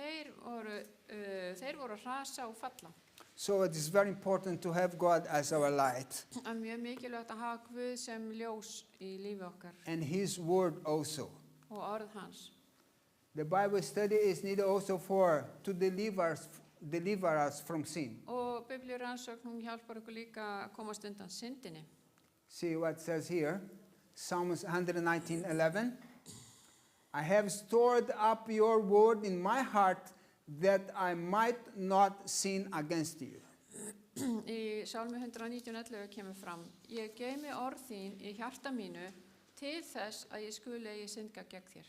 þeir voru að hrasa og falla. So it is very important to have God as our light Það er mjög mikilvægt að hafa Guð sem ljós í lífi okkar and His word also. og orð hans. The Bible study is needed also to deliver us from sin. Og biblíurannsókn hjálpar okkur líka að komast undan syndinni. See what it says here, Psalms 119:11. I have stored up your word in my heart that I might not sin against you. Í Sálmi 119:11 kemur fram, ég geymi orð þín í hjarta mínu til þess að ég skuli eigi syndga gegn þér.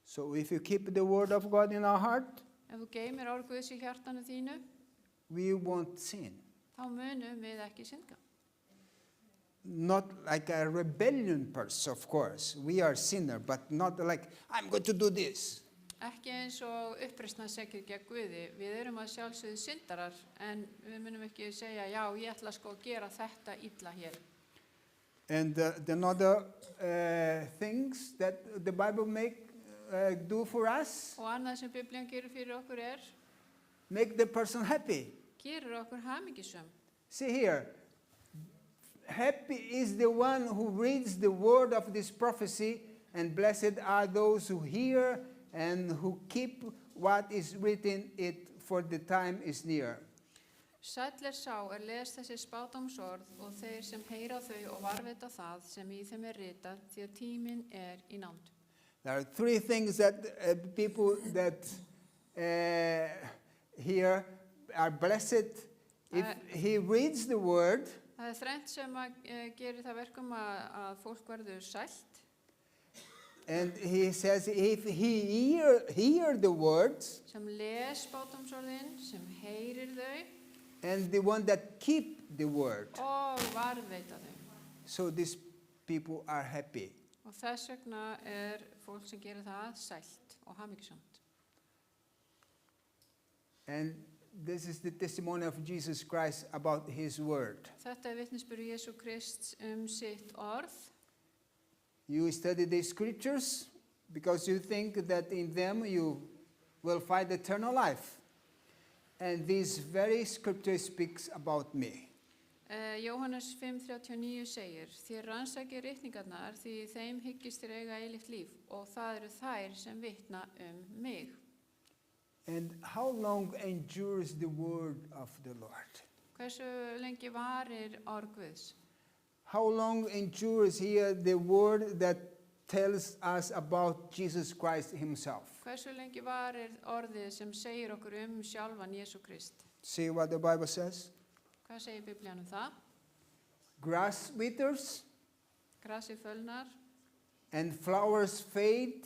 So if you keep the word of God in our heart, Ef þú geymir orð Guðs í hjartanu þínu, we won't sin. þá munum við ekki syndga. Not like a rebellion person, of course. We are sinner, but not like, I'm going to do this. Ekki eins og uppreisnarsekir gegn Guði. Við erum að sjálfsögðu syndarar, en við munum ekki segja, já, ég ætla sko að gera þetta illa hér. And the other things that the Bible do for us, Og annað sem Biblían gerir fyrir okkur make the person happy. gerir okkur hamingjusöm. See here, happy is the one who reads the word of this prophecy, and blessed are those who hear and who keep what is written it, for the time is near. Sæll sá les þessi spádómsorð og þeir sem heyra þau og varðveita það sem í þeim ritað, því að tíminn í nánd. There are three things that people that here are blessed. If he reads the word, Það þrennt sem gerir það verkum að fólk verður sælt. and he says if he hear the words, Sem les spádómsorðin, sem heyrir þau and the one that keep the word. og varðveita þau. So these people are happy. Og þess vegna fólk sem gerir það sælt og hamingjusamt. And This is the testimony of Jesus Christ about his word. Þetta er vitnisburður Jesú Krists sitt orð. You study the scriptures because you think that in them you will find eternal life. And this very scripture speaks about me. Jóhannes 5:39 segir: Þér rannsakið ritningarnar því í þeim hyggist þér eiga eilíft líf og það eru þær sem vitna mig. And how long endures the word of the Lord? Hversu lengi varir orð Guðs? How long endures here the word that tells us about Jesus Christ himself? Hversu lengi varir orðið sem segir okkur sjálfan Jesú Krist? See what the Bible says? Hvað segir Biblían það? Grass withers Grasið fölnar and flowers fade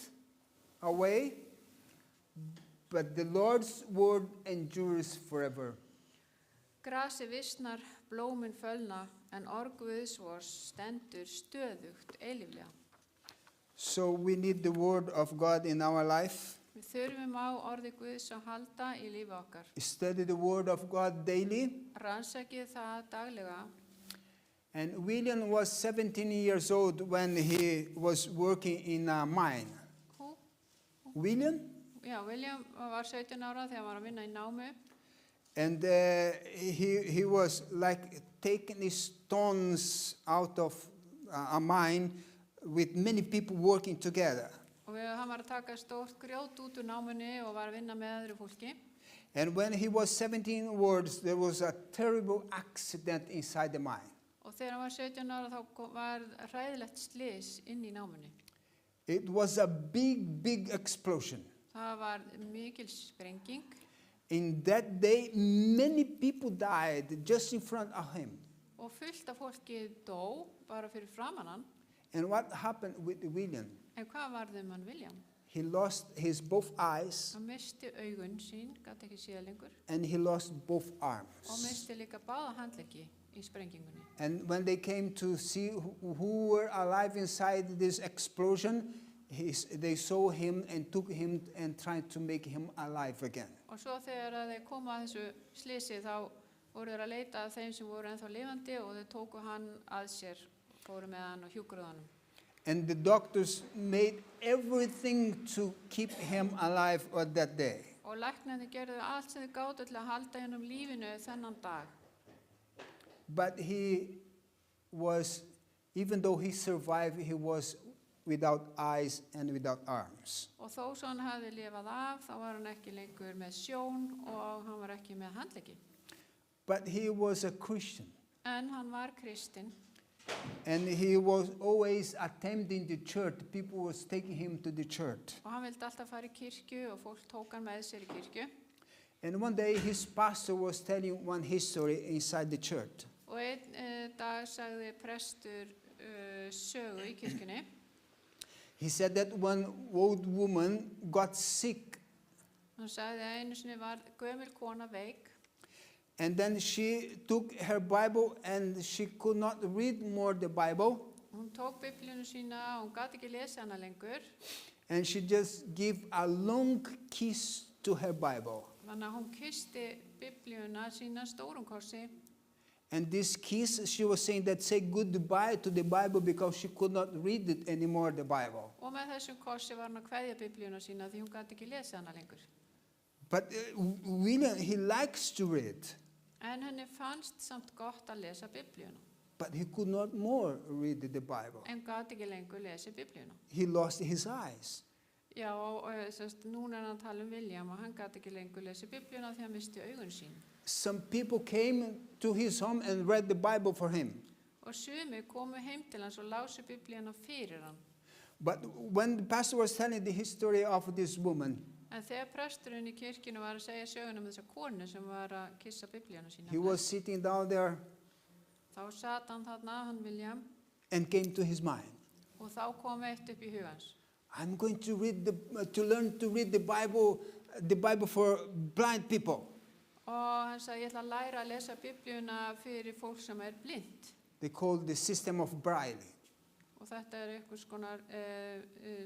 away, but the Lord's word endures forever. Grasið visnar, blómin fölna, en orð Guðs stendur stöðugt eilíflega. So we need the word of God in our life. Við þurfum á orði Guðs að halda í lífi okkar. Study the word of God daily. Rannsakið það daglega. And William was 17 years old when he was working in a mine. Who? William? Já, William var 17 ára þegar hann var að vinna í námu. And he was like taking stones out of a mine with many people working together. Og hann var að taka stórt grjót út úr námunni og var að vinna með öðru fólki. And when he was 17 years, there was a terrible accident inside the mine. Og þegar hann var 17 ára þá var hræðilegt slys inn í námunni. It was a big explosion. Það var mikil sprenging. In that day, many people died just in front of him. Og fullt af fólki dó bara fyrir framan hann. And what happened with William? En hvað varð hann William? He lost his both eyes Hann misti augun sín, gat ekki séð lengur. and he lost both Og arms. misti líka báða handleggi í sprengingunni. And when they came to see who were alive inside this explosion, they saw him and took him and tried to make him alive again. Og svo þegar þeir koma að þessu slysi þá voru þeir að leita að þeim sem voru ennþá lifandi og þeir tóku hann að sér, fóru með hann og hjúkruðu hann. And the doctors made everything to keep him alive on that day. Og læknarnir gerðu allt sem þeir gátu til að halda hann lífinu þennan dag. But he was, even though he survived, he was without eyes and without arms. Og þó svo hann hafði lifað af, þá var hann ekki lengur með sjón og hann var ekki með handleggi. But he was a Christian. En hann var kristinn. And he was always attending the church. People was taking him to the church. Og hann vildi alltaf fara í kirkju og fólk tók hann með sér í kirkju. And one day his pastor was telling one history inside the church. Og einn dag sagði prestur sögu í kirkjunni. He said that one old woman got sick. Hann sagði að einu sinni var gömul kona veik. And then she took her Bible and she could not read more the Bible. Hún tók biblíunu sína og hún gat ekki lesa hana lengur. And she just gave a long kiss to her Bible. Þannig að hún kyssti biblíuna sína stórum kossi. And this kiss, she was saying that say goodbye to the Bible because she could not read it anymore, the Bible. Og með þessum kossi var hann að kveðja biblíuna sína því hún gat ekki lesa hana lengur. But William, he likes to read. En henni fannst samt gott að lesa biblíuna. But he could not more read the Bible. En gat ekki lengur lesi biblíuna. He lost his eyes. Já, og núna er hann að tala William og hann gat ekki lengur lesi biblíuna því hann misti augun sín. Some people came to his home and read the Bible for him. Og sumir komu heim til hans og lásu biblíuna fyrir hann. But when the pastor was telling the history of this woman, En þegar presturinn í kirkjunu var að segja söguna um þessa konu sem var að kissa biblíuna sína, he was sitting down there þá sat hann þarna, hann William, and came to his mind. og þá kom eitt upp í hugans. I'm going to learn to read the Bible for blind people. Og hann sagði, ég ætla að læra að lesa biblíuna fyrir fólk sem blind. They call the system of Braille. Og þetta einhvers konar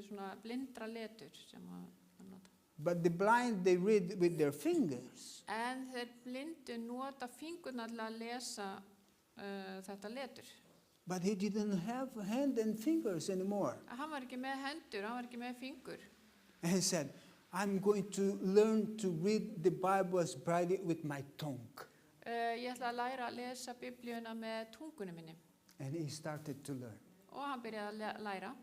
svona blindra letur sem hann nota. But the blind, they read with their fingers. En þeir blindu nota fingurna til að lesa þetta letur. But he didn't have hand and fingers anymore. Hann var ekki með hendur, hann var ekki með fingur. And he said, I'm going to learn to read the Bible as brightly with my tongue. Ég ætla að læra að lesa biblíuna með tungunni minni. And he started to learn. Og hann byrjaði að læra.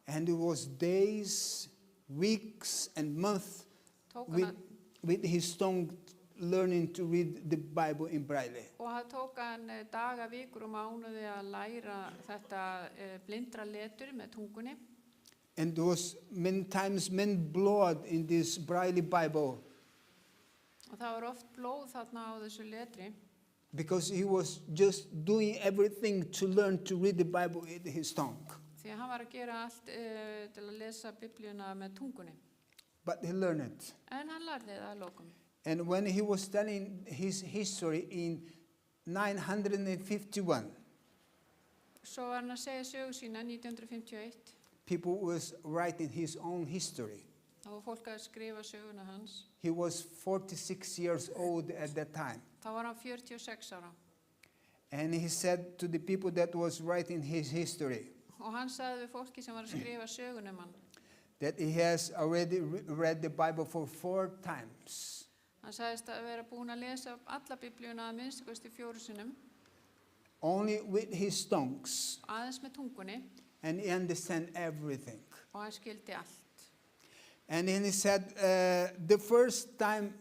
And it was days, weeks, and months Tók with, hann, with his tongue learning to read the Bible in Braille. og það tók hann daga, vikur og mánuði að læra þetta blindra letur með tungunni. And there was many times many blood in this Braille Bible Og það var oft blóð þarna á þessu letri. because he was just doing everything to learn to read the Bible with his tongue. Því að hann var að gera allt til að lesa biblíuna með tungunni. But he learned it. En hann lærði það að lokum. And when he was telling his history in 951, Svo var hann að segja sögu sína 1951. people was writing his own history. Þá var fólk að skrifa söguna hans. He was 46 years old at that time. Þá var hann 46 ára. And he said to the people that was writing his history Og hann sagði við fólki sem var að skrifa sögunum hann. that he has already read the Bible for 4 times. Hann sagðist að vera búin að lesa alla biblíuna að minnstakosti 4 sinnum. Only with his tongues. Aðeins með tungunni. And he understand everything. Og hann skildi allt. And then he said, the first time,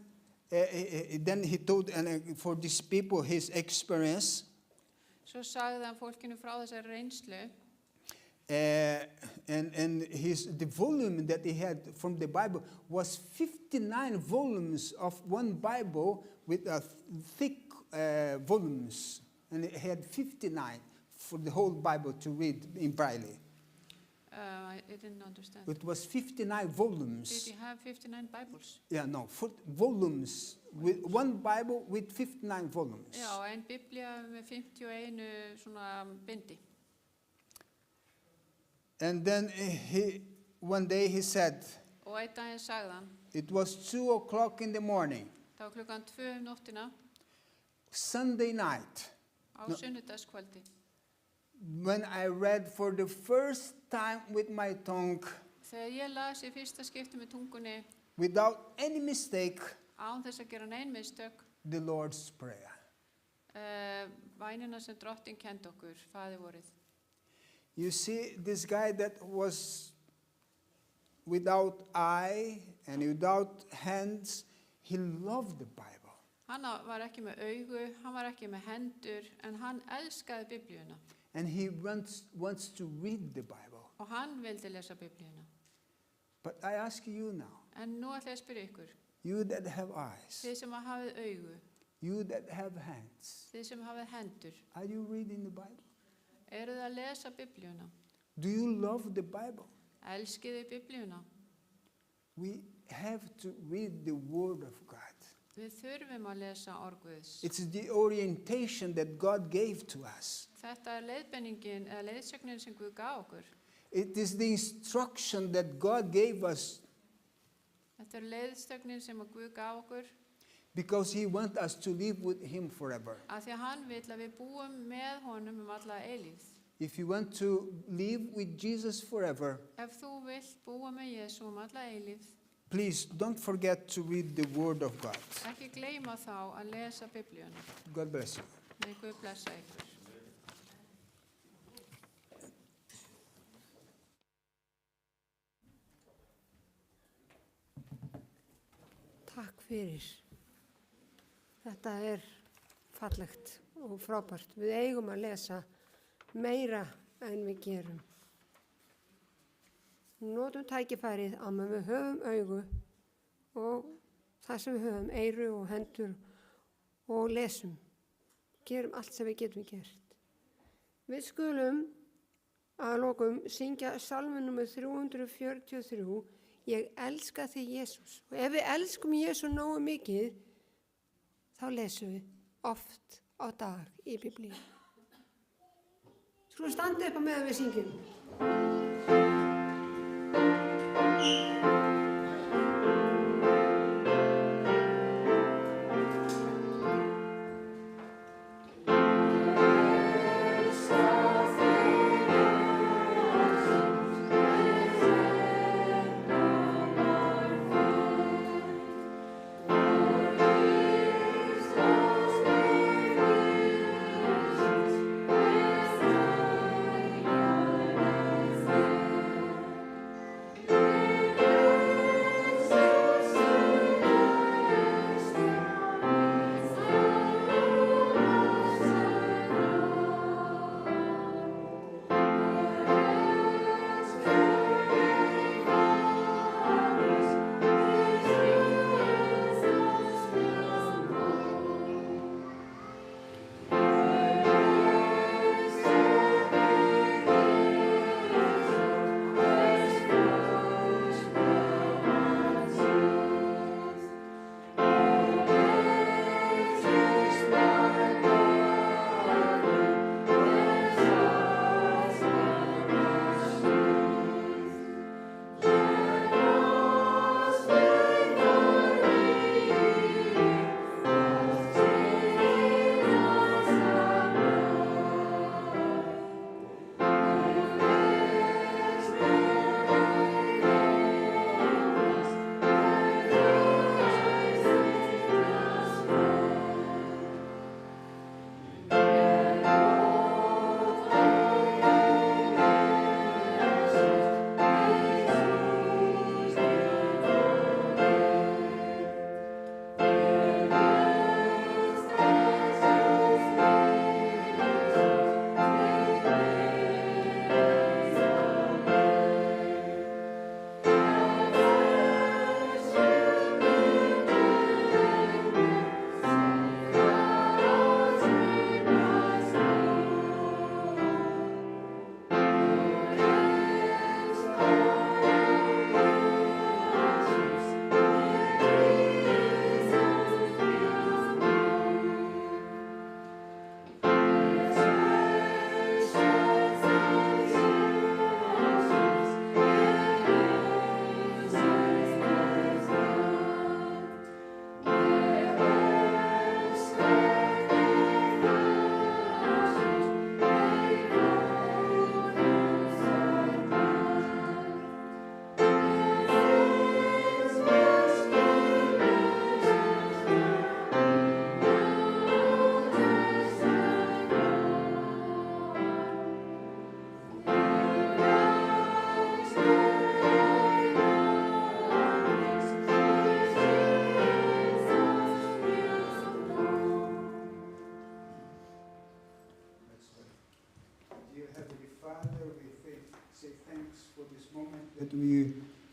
then he told for these people his experience. Svo sagði hann fólkinu frá þessari reynslu. And the volume that he had from the Bible was 59 volumes of one Bible with thick volumes. And he had 59 for the whole Bible to read in Braille. I didn't understand. It was 59 volumes. Did he have 59 Bibles? Yeah, no, volumes. With one Bible with 59 volumes. Já, en biblía með 51 svona bindi. And then one day he said, Og einn daginn sagði hann, it was 2 o'clock in the morning, það var klukkan 2 nóttina Sunday night, á sunnudagskvöldi. when I read for the first time with my tongue, Þegar ég las í fyrsta skipti með tungunni, without any mistake, án þess að gera nein mistök, the Lord's Prayer. Bænina sem drottin kendi okkur, faðir vorið. You see, this guy that was without eye and without hands, he loved the Bible. Hann var ekki með augu, hann var ekki með hendur, en hann elskaði biblíuna. And he wants to read the Bible. Og hann vildi lesa biblíuna. But I ask you now, En nú ætla ég að spyrja ykkur, you that have eyes, þið sem hafið augu, you that have hands, þið sem hafið hendur, are you reading the Bible? eruð að lesa biblíuna? Do you love the Bible? Elskið þið biblíuna? We have to read the Word of God. Við þurfum að lesa orð Guðs. It's the orientation that God gave to us. Þetta leiðbeiningin eða leiðsögnin sem Guð gaf okkur. It is the instruction that God gave us Þetta leiðsögnin sem Guð gaf okkur because He wants us to live with Him forever. af því að hann vill að við búum með honum alla eilífð. If you want to live with Jesus forever, Ef þú vilt búa með Jesú alla eilífð, please don't forget to read the Word of God. ekki gleyma þá að lesa biblíuna. God bless you. Nei, Guð blessa ykkur. Takk fyrir. Þetta er fallegt og frábært. Við eigum að lesa meira en við gerum. Notum tækifærið á meðan við höfum augu og það sem við höfum, eyru og hendur og lesum. Gerum allt sem við getum gert. Við skulum að lokum syngja salminn númer 343, Ég elska þig, Jesús. Og ef við elskum Jesú nógu mikið, þá lesum við oft á dag í Biblíu. Skulum standa upp á meðan við syngjum.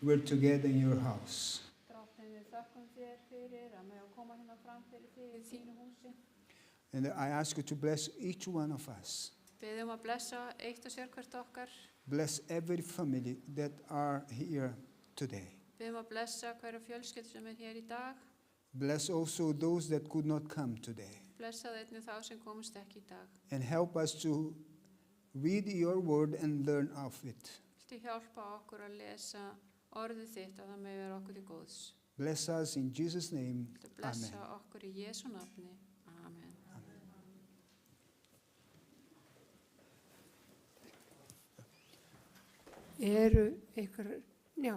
we're together in your house. Drottinn, við þökkum þér fyrir að með að koma hérna fram fyrir þig í þínu húsi. And I ask you to bless each one of us. Biðjum að blessa eitt og sér hvert okkar. Bless every family that are here today. Biðjum að blessa hverja fjölskyldu sem hér í dag. Bless also those that could not come today. Blessaðu einnig þá sem komust ekki í dag. And help us to read your word and learn of it. Viltu hjálpa okkur að lesa orðið þitt að það með vera okkur til góðs. Bless us in Jesus' name. Viltu blessa Amen. okkur í Jesú nafni. Amen. Eru ykkur, já,